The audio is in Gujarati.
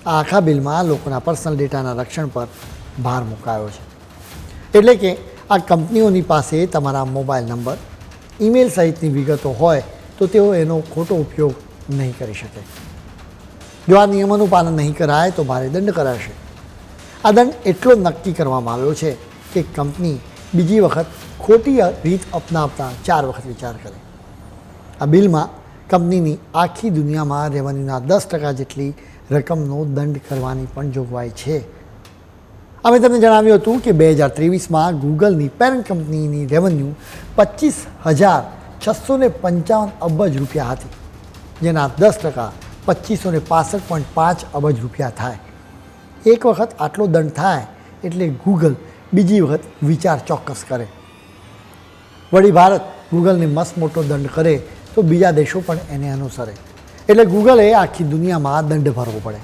આ આખા બિલમાં લોકોના પર્સનલ ડેટાના રક્ષણ પર ભાર મુકાયો છે. એટલે કે આ કંપનીઓની પાસે તમારા મોબાઈલ નંબર, ઈમેલ સહિતની વિગતો હોય તો તેઓ એનો ખોટો ઉપયોગ નહીં કરી શકે. જો આ નિયમોનું પાલન નહીં કરાય તો ભારે દંડ કરાશે. આ દંડ એટલો નક્કી કરવામાં આવ્યો છે કે કંપની બીજી વખત ખોટી રીત અપનાવતા 4 વખત વિચાર કરે. આ બિલમાં કંપનીની આખી દુનિયામાં રેવન્યુના 10% જેટલી રકમનો દંડ કરવાની પણ જોગવાઈ છે. અમે તમને જણાવ્યું હતું કે 2023માં ગૂગલની પેરેન્ટ કંપનીની રેવન્યુ 25,655 અબજ રૂપિયા હતી, જેના 10% 2,565.5 અબજ રૂપિયા થાય. એક વખત આટલો દંડ થાય એટલે ગૂગલ બીજી વખત વિચાર ચોક્કસ કરે. વળી ભારત ગૂગલને મસ્ત મોટો દંડ કરે તો બીજા દેશો પણ એને અનુસરે. એટલે ગૂગલે આખી દુનિયામાં દંડ ભરવો પડે.